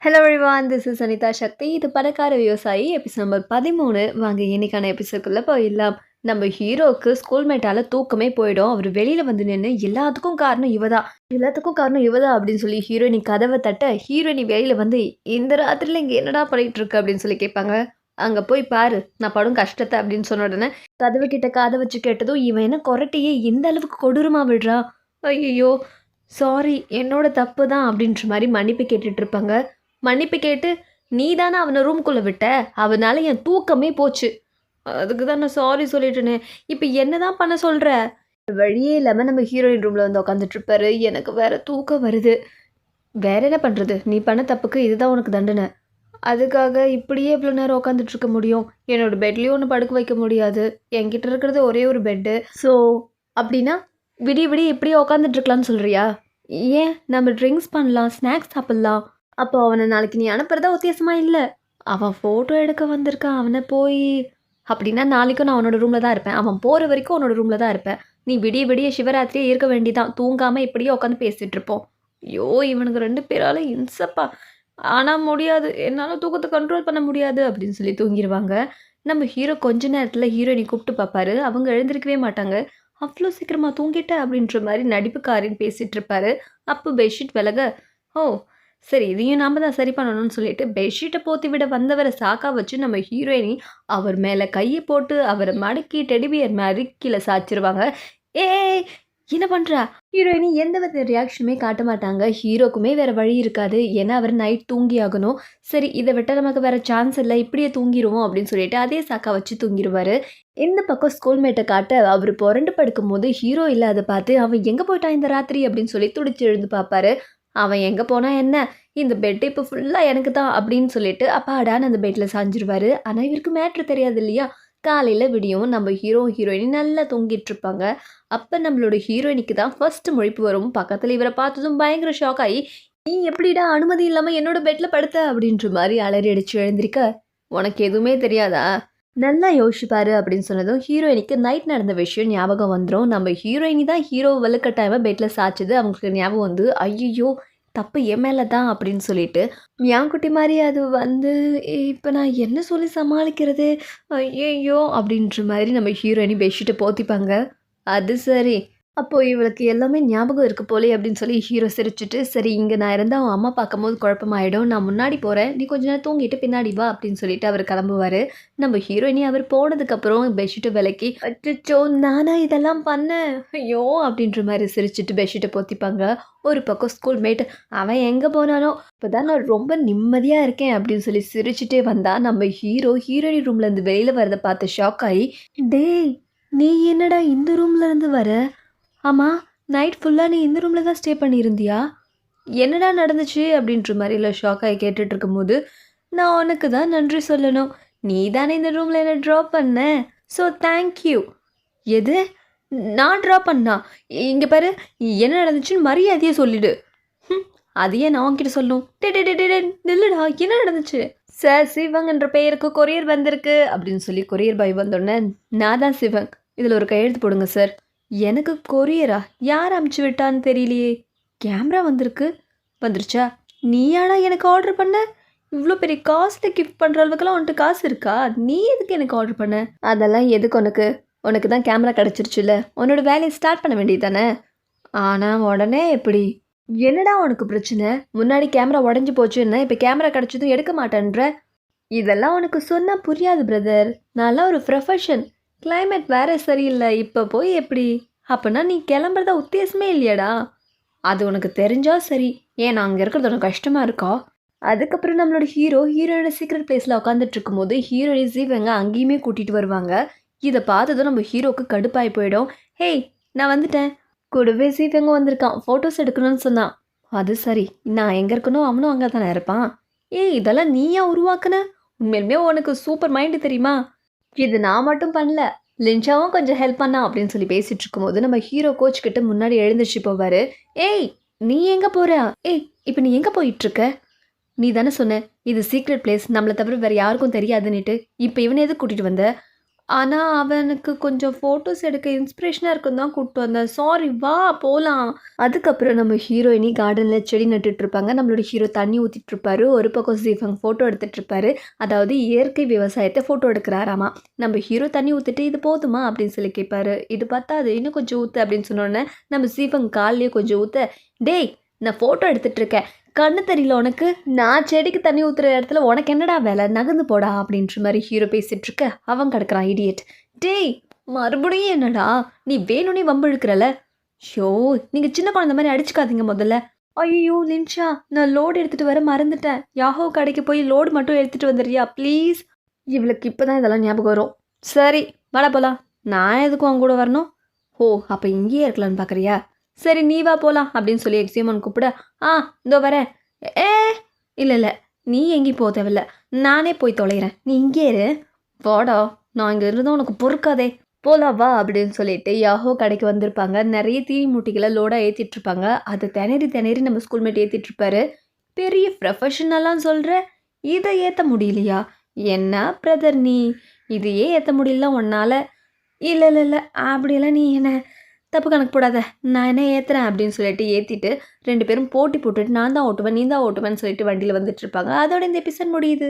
Hello everyone, this is Anitha Sakthi. இது பணக்கார விவசாயி எபிசோட் நம்பர் 13. வாங்க இன்னைக்கான எபிசோட்குள்ளே போயிடலாம். நம்ம ஹீரோவுக்கு ஸ்கூல்மேட்டால் தூக்கமே போயிடும். அவர் வெளியில் வந்து நின்று எல்லாத்துக்கும் காரணம் இவதா அப்படின்னு சொல்லி ஹீரோயினி கதவை தட்ட, ஹீரோயினி வெளியில் வந்து இந்த ராத்திரியில் இங்கே என்னடா பண்ணிட்டு இருக்கு அப்படின்னு சொல்லி கேட்பாங்க. அங்கே போய் பாரு நான் படும் கஷ்டத்தை அப்படின்னு சொன்ன உடனே கதவு கிட்ட காதை வச்சு கேட்டதும், இவன் என்ன கொரட்டையே இந்த அளவுக்கு கொடூரமா விடுறா, ஐயோ சாரி என்னோட தப்பு தான் அப்படின்ற மாதிரி மன்னிப்பு கேட்டுட்டு இருப்பாங்க. மன்னிப்பு கேட்டு, நீ தானே அவனை ரூம்குள்ளே விட்ட, அவனால என் தூக்கமே போச்சு, அதுக்கு தான் நான் சாரி சொல்லிட்டேனே, இப்போ என்ன தான் பண்ண சொல்கிற? வழியே இல்லாமல் நம்ம ஹீரோயின் ரூமில் வந்து உட்காந்துட்ருப்பாரு. எனக்கு வேற தூக்கம் வருது. வேற என்ன பண்ணுறது, நீ பண்ண தப்புக்கு இதுதான் உனக்கு தண்டனை. அதுக்காக இப்படியே இவ்வளோ நேரம் உட்காந்துட்ருக்க முடியும்? என்னோடய பெட்லேயும் ஒன்று படுக்க வைக்க முடியாது. என்கிட்ட இருக்கிறது ஒரே ஒரு பெட்டு. ஸோ அப்படின்னா விடிய விடிய இப்படியே உட்காந்துட்ருக்கலான்னு சொல்கிறியா? ஏன் நம்ம ட்ரிங்க்ஸ் பண்ணலாம், ஸ்நாக்ஸ் சாப்பிட்லாம். அப்போ அவனை நாளைக்கு நீ அனுப்புறதா உத்தேசமாக இல்லை. அவன் ஃபோட்டோ எடுக்க வந்திருக்கான், அவனை போய் அப்படின்னா நாளைக்கும் நான் அவனோட ரூமில் தான் இருப்பேன். அவன் போகிற வரைக்கும் அவனோட ரூமில் தான் இருப்பேன். நீ விடிய விடிய சிவராத்திரியே இருக்க வேண்டிதான், தூங்காமல் இப்படியே உட்காந்து பேசிகிட்டு இருப்போம். ஐயோ இவனுக்கு 2 பேரால் இன்சப்பா. ஆனால் முடியாது, என்னால் தூக்கத்தை கண்ட்ரோல் பண்ண முடியாது அப்படின்னு சொல்லி தூங்கிடுவாங்க. நம்ம ஹீரோ கொஞ்ச நேரத்தில் ஹீரோயினை கூப்பிட்டு பார்ப்பாரு. அவங்க எழுந்திருக்கவே மாட்டாங்க. அவ்வளோ சீக்கிரமாக தூங்கிட்ட அப்படின்ற மாதிரி நடிப்புக்காரின்னு பேசிகிட்டு இருப்பாரு. அப்போ பெட்ஷீட் விலக, ஓ சரி இதையும் நாம் தான் சரி பண்ணணும்னு சொல்லிட்டு பெட்ஷீட்டை போத்தி விட வந்தவரை சாக்கா வச்சு நம்ம ஹீரோயினி அவர் மேலே கையை போட்டு அவரை மடக்கி டெடிபியர் மாதிரி கீழே சாய்ச்சிருவாங்க. ஏ என்ன பண்ணுறா? ஹீரோயினி எந்த வித ரியாக்ஷனுமே காட்ட மாட்டாங்க. ஹீரோக்குமே வேறு வழி இருக்காது, ஏன்னா அவர் நைட் தூங்கி ஆகணும். சரி இதை விட்டால் நமக்கு வேறு சான்ஸ் இல்லை, இப்படியே தூங்கிடுவோம் அப்படின்னு சொல்லிட்டு அதே சாக்கா வச்சு தூங்கிடுவார். இந்த பக்கம் ஸ்கூல்மேட்டை காட்ட அவர் புரண்டு படுக்கும் போது ஹீரோ இல்லாத பார்த்து அவன் எங்கே போயிட்டான் இந்த ராத்திரி அப்படின்னு சொல்லி துடிச்சு எழுந்து பார்ப்பாரு. அவன் எங்கே போனால் என்ன, இந்த பெட்டு இப்போ ஃபுல்லாக எனக்கு தான் அப்படின்னு சொல்லிட்டு அப்பாடான்னு அந்த பெட்டில் சாஞ்சிருவார். ஆனால் இவருக்கு மேட்ரு தெரியாது இல்லையா. காலையில் விடியும் நம்ம ஹீரோயினி நல்லா தூங்கிட்டு இருப்பாங்க. அப்போ நம்மளோட ஹீரோயினிக்கு தான் ஃபர்ஸ்ட் முழிப்பு வரும். பக்கத்தில் இவரை பார்த்ததும் பயங்கர ஷாக் ஆகி, நீ எப்படிடா அனுமதி இல்லாமல் என்னோட பெட்டில் படுத்த அப்படின்ற மாதிரி அலறி அடிச்சு எழுந்திருக்க, உனக்கு எதுவுமே தெரியாதா, நல்லா யோசிப்பாரு அப்படின்னு சொன்னதும் ஹீரோயினிக்கு நைட் நடந்த விஷயம் ஞாபகம் வந்துடும். நம்ம ஹீரோயினி தான் ஹீரோ வலுக்கட்டாயமாக பெட்டில் சாய்ச்சது அவங்களுக்கு ஞாபகம் வந்து, ஐயோ தப்பு என் மேலே தான் அப்படின்னு சொல்லிட்டு மியாங்குட்டி மாதிரி அது வந்து இப்போ நான் என்ன சொல்லி சமாளிக்கிறது, ஐயோ அப்படின்ற மாதிரி நம்ம ஹீரோயினி பெட்ஷீட்டை போத்திப்பாங்க. அது சரி, அப்போது இவளுக்கு எல்லாமே ஞாபகம் இருக்குது போலே அப்படின்னு சொல்லி ஹீரோ சிரிச்சுட்டு, சரி இங்கே நான் இருந்தால் அவன் அம்மா பார்க்கும்போது குழப்பமாயிடும், நான் முன்னாடி போகிறேன், நீ கொஞ்ச நேரம் தூங்கிட்டு பின்னாடி வா அப்படின்னு சொல்லிட்டு அவர் கிளம்புவார். நம்ம ஹீரோயினி அவர் போனதுக்கப்புறம் பெட்ஷீட்டை விலக்கி, அச்சோ நானா இதெல்லாம் பண்ணேன் ஐயோ அப்படின்ற மாதிரி சிரிச்சுட்டு பெட்ஷீட்டை போத்திப்பாங்க. ஒரு பக்கம் ஸ்கூல்மேட், அவன் எங்கே போனானோ இப்போ தான் நான் ரொம்ப நிம்மதியாக இருக்கேன் அப்படின்னு சொல்லி சிரிச்சுட்டே வந்தால் நம்ம ஹீரோயினி ரூம்லேருந்து வெளியில் வரதை பார்த்து ஷாக் ஆகி, டேய் நீ என்னடா இந்த ரூம்லேருந்து வர, ஆமாம் நைட் ஃபுல்லாக நீ இந்த ரூமில் தான் ஸ்டே பண்ணியிருந்தியா, என்னடா நடந்துச்சு அப்படின்ற மாதிரிலாம் ஷாக் ஆகி கேட்டுட்டு இருக்கும்போது, நான் உனக்கு தான் நன்றி சொல்லணும், நீ தானே இந்த ரூமில் என்ன ட்ராப் பண்ண, ஸோ தேங்க்யூ. எது நான் ட்ராப் பண்ணா? இங்கே பாரு என்ன நடந்துச்சுன்னு மரியாதையே சொல்லிடு. அதையே நான் உன்கிட்ட சொல்லணும். நில்லுடா என்ன நடந்துச்சு? சார் சிவங்கன்ற பெயருக்கு கொரியர் வந்திருக்கு அப்படின்னு சொல்லி கொரியர் பாய் வந்தோடனே, நான் தான் சிவங், இதில் ஒரு கையெழுத்து போடுங்க சார். எனக்கு கொரியரா? யார் அமுச்சு விட்டான்னு தெரியலையே. கேமரா வந்துருச்சா? நீயாடா எனக்கு ஆர்டர் பண்ண? இவ்வளோ பெரிய காஸ்ட்லி கிஃப்ட் பண்ணுற அளவுக்குலாம் உன்ட்டு காசு இருக்கா? நீ எதுக்கு எனக்கு ஆர்டர் பண்ண? அதெல்லாம் எதுக்கு உனக்கு தான் கேமரா கிடச்சிருச்சுல்ல, உன்னோட வேலையை ஸ்டார்ட் பண்ண வேண்டியது தானே. ஆனால் உடனே எப்படி? என்னடா உனக்கு பிரச்சனை? முன்னாடி கேமரா உடஞ்சி போச்சுன்னா இப்போ கேமரா கிடச்சதும் எடுக்க மாட்டேன்ற. இதெல்லாம் உனக்கு சொன்னால் புரியாது பிரதர், நான்லாம் ஒரு ப்ரொஃபஷன், கிளைமேட் வேறு சரியில்லை, இப்போ போய் எப்படி? அப்படின்னா நீ கிளம்புறதா உத்தேசமே இல்லையாடா? அது உனக்கு தெரிஞ்சால் சரி, ஏன் நான் அங்கே இருக்கிறது உனக்கு கஷ்டமாக இருக்கா? அதுக்கப்புறம் நம்மளோட ஹீரோயோட சீக்ரெட் பிளேஸில் உட்காந்துட்டு இருக்கும்போது ஹீரோயின் ஜீவங்க அங்கேயுமே கூட்டிகிட்டு வருவாங்க. இதை பார்த்ததும் நம்ம ஹீரோக்கு கடுப்பாகி போயிடும். ஹேய் நான் வந்துட்டேன், கூடவே ஜீவங்க வந்திருக்கான், ஃபோட்டோஸ் எடுக்கணும்னு சொன்னான். அது சரி, நான் எங்கே இருக்கணும் அவனும் அங்கே தானே இருப்பான். ஏய் இதெல்லாம் நீயா உருவாக்குன? உண்மையிலுமே உனக்கு சூப்பர் மைண்டு தெரியுமா? இது நான் மட்டும் பண்ணல, லின்சாவும் கொஞ்சம் ஹெல்ப் பண்ணா அப்படின்னு சொல்லி பேசிகிட்டு இருக்கும்போது நம்ம ஹீரோ கோச் கிட்ட முன்னாடி எழுந்திரிச்சு போவார். ஏய் நீ எங்கே போகிற? ஏய் இப்போ நீ எங்கே போயிட்டுருக்க? நீ தானே சொன்ன இது சீக்ரெட் பிளேஸ், நம்மளை தவிர வேறு யாருக்கும் தெரியாதுன்னுட்டு, இப்போ இவனை எதுக்கு கூட்டிகிட்டு வந்த? ஆனா, அவனுக்கு கொஞ்சம் ஃபோட்டோஸ் எடுக்க இன்ஸ்பிரேஷனா இருக்குன்னு தான் கூட்டு வந்தேன். சாரி வா போலாம். அதுக்கப்புறம் நம்ம ஹீரோயினி கார்டன்ல செடி நட்டுட்ருப்பாங்க. நம்மளோட ஹீரோ தண்ணி ஊத்திட்ருப்பாரு. ஒரு பக்கம் ஜீஃபங் ஃபோட்டோ எடுத்துட்ருப்பாரு. அதாவது இயற்கை விவசாயத்த ஃபோட்டோ எடுக்குறாராமா. நம்ம ஹீரோ தண்ணி ஊத்திட்டு, "இது போதுமா?" அப்படின்னு சொல்லி கேட்பாரு. "இது பத்தாது. இன்னும் கொஞ்சம் ஊத்து" அப்படின்னு சொன்னோனே, நம்ம ஜீஃபங் கால்லயே கொஞ்சம் ஊத்த, "டேய் நான் ஃபோட்டோ எடுத்துட்ருக்கேன். கண்ணு தெரியல உனக்கு? நான் செடிக்கு தண்ணி ஊத்துற இடத்துல உனக்கு என்னடா வேல? நகர்ந்து போடா" அப்படின்ற மாரி ஹீரோ பேசிட்ருக்க, அவன் கிடக்குறான் இடியட். "டேய் மறுபடியும் என்னடா? நீ வேணும்னே வம்பு இழுக்குறல? ஷோ! நீங்க சின்ன குழந்த மாரி அடிச்சுக்காதீங்க மொதல்ல." "ஐயய்யோ! லின்ஷா நான் லோடு எடுத்துட்டு வர மறந்துட்டேன். யாஹோ கடைக்கு போய் லோடு மட்டும் எடுத்துட்டு வந்துர்றியா ப்ளீஸ்?" இவளுக்கு இப்ப தான் இதெல்லாம் ஞாபகம் வரும். "சரி வாடா போலாம்." "நான் எதுக்கு உன் கூட வரணும்?" "ஓ! அப்ப இங்கேயே இருக்கலாம்னு பார்க்குறியா? சரி நீ வா போலாம்." அப்படின்னு சொல்லி எக்ஸியோமோன் கூப்பிட, "ஆ இதோ வரேன்." "ஏ இல்ல, இல்ல. நீ எங்கேயும் போ தேவையில்ல. நானே போய் தொலைகிறேன். நீ இங்கேயே இரு." "வாடா நான் இங்க இருந்தா உனக்கு பொறுக்காதே." "போலாம் வா" அப்படின்னு சொல்லிட்டு யாஹோ கடைக்கு வந்திருப்பாங்க. நெறைய தீனி மூட்டைகள லோடா ஏத்திட்ருப்பாங்க. அத திணறி திணறி நம்ம ஸ்கூல்மேட் ஏத்திட்ருப்பாரு. "பெரிய ப்ரொஃபஷனல்லாம் சொல்ற, இத ஏத்த முடியலையா? என்ன பிரதர் நீ? இதையே ஏத்த முடியலன்னா உன்னால" "இல்ல, இல்ல, இல்ல. அப்படியெல்லாம் நீ என்ன தப்பு கணக்கு போடாத. நான் என்ன ஏத்துறேன்" அப்படின்னு சொல்லிட்டு ஏத்திட்டு 2 பேரும் போட்டி போட்டுட்டு நான் தான் ஓட்டுவேன், நீ தான் ஓட்டுவேன்னு சொல்லிட்டு வண்டியில வந்துட்டுருப்பாங்க. அதோட இந்த எபிசோட் முடியுது.